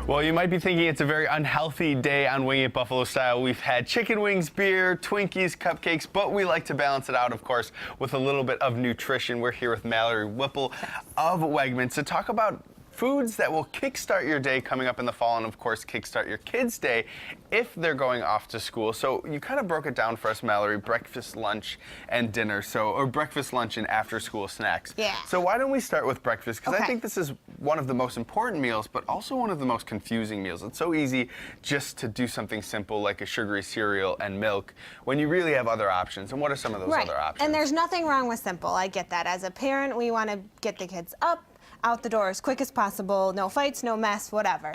Well, you might be thinking it's a very unhealthy day on Wing It Buffalo Style. We've had chicken wings, beer, Twinkies, cupcakes, but we like to balance it out, of course, with a little bit of nutrition. We're here with Mallory Whipple of Wegmans to talk about foods that will kickstart your day coming up in the fall, and of course kickstart your kids' day if they're going off to school. So you kind of broke it down for us, Mallory, breakfast, lunch, and dinner. Or breakfast, lunch, and after school snacks. Yeah. So why don't we start with breakfast? Because I Okay. think this is one of the most important meals, but also one of the most confusing meals. It's so easy just to do something simple like a sugary cereal and milk when you really have other options. And what are some of those other options? And there's nothing wrong with simple. I get that. As a parent, we want to get the kids up, out the door as quick as possible, no fights, no mess, whatever.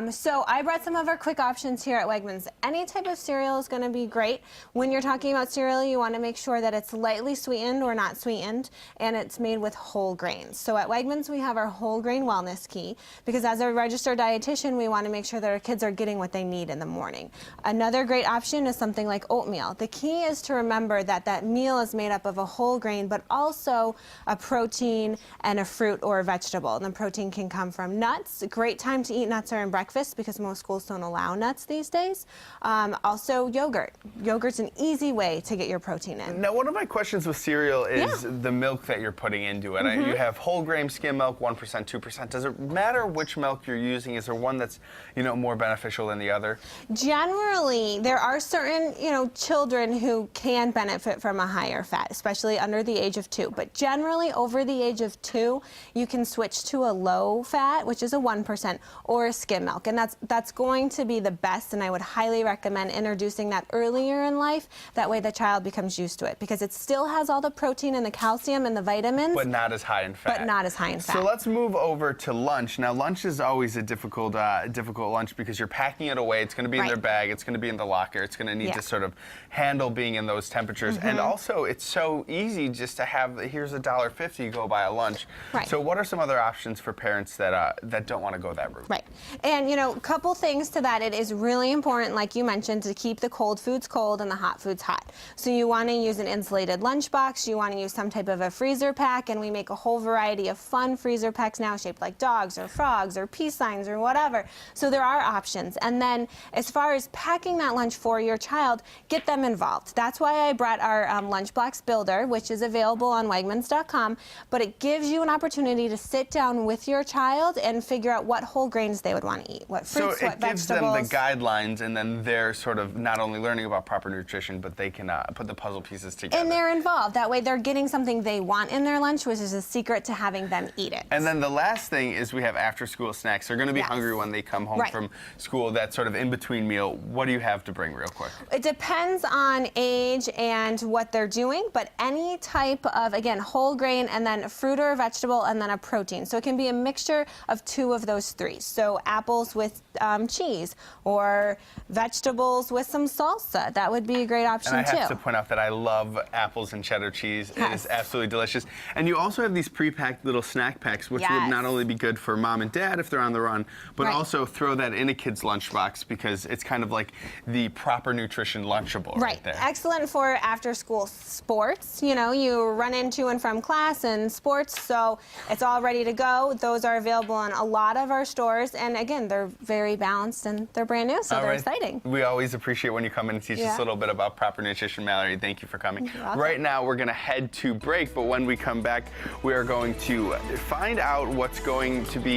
So I brought some of our quick options here at Wegmans. Any type of cereal is going to be great. When you're talking about cereal, you want to make sure that it's lightly sweetened or not sweetened, and it's made with whole grains. So at Wegmans, we have our whole grain wellness key, because as a registered dietitian, we want to make sure that our kids are getting what they need in the morning. Another great option is something like oatmeal. The key is to remember that that meal is made up of a whole grain, but also a protein and a fruit or a vegetable. And the protein can come from nuts. A great time to eat nuts are in breakfast because most schools don't allow nuts these days. Also yogurt. Yogurt's an easy way to get your protein in. Now, one of my questions with cereal is the milk that you're putting into it. You have whole grain skim milk, 1%, 2%. Does it matter which milk you're using? Is there one that's, more beneficial than the other? Generally, there are certain, children who can benefit from a higher fat, especially under the age of 2. But generally, over the age of 2, you can switch to a low fat, which is a 1%, or a skim milk. And that's going to be the best, and I would highly recommend introducing that earlier in life. That way the child becomes used to it, because it still has all the protein and the calcium and the vitamins. But not as high in fat. But not as high in fat. So let's move over to lunch. Now, lunch is always a difficult lunch because you're packing it away. It's going to be in their bag. It's going to be in the locker. It's going to need to sort of handle being in those temperatures. And also, it's so easy just to have, here's $1.50, go buy a lunch. Right. So what are some other options for parents that don't want to go that route? Right. And, a couple things to that. It is really important, like you mentioned, to keep the cold foods cold and the hot foods hot. So you want to use an insulated lunchbox. You want to use some type of a freezer pack, and we make a whole variety of fun freezer packs now shaped like dogs or frogs or peace signs or whatever. So there are options. And then as far as packing that lunch for your child, get them involved. That's why I brought our lunchbox builder, which is available on Wegmans.com, but it gives you an opportunity to sit down with your child and figure out what whole grains they would want to eat, what fruits, what vegetables. So it gives them the guidelines, and then they're sort of not only learning about proper nutrition, but they can put the puzzle pieces together. And they're involved. That way they're getting something they want in their lunch, which is a secret to having them eat it. And then the last thing is we have after-school snacks. They're going to be hungry when they come home from school, that sort of in-between meal. What do you have to bring real quick? It depends on age and what they're doing, but any type of, again, whole grain and then a fruit or a vegetable and then a protein. So it can be a mixture of 2 of those 3. So apples with cheese or vegetables with some salsa. That would be a great option too. And I have to point out that I love apples and cheddar cheese. It is absolutely delicious. And you also have these pre-packed little snack packs, which would not only be good for mom and dad if they're on the run, but also throw that in a kid's lunchbox, because it's kind of like the proper nutrition Lunchable right there. Excellent for after-school sports. You run into and from class and sports, so it's all ready to go. Those are available in a lot of our stores, and again, they're very balanced and they're brand new, so they're exciting. We always appreciate when you come in and teach us a little bit about proper nutrition, Mallory. Thank you for coming. Right now, we're going to head to break, but when we come back, we are going to find out what's going to be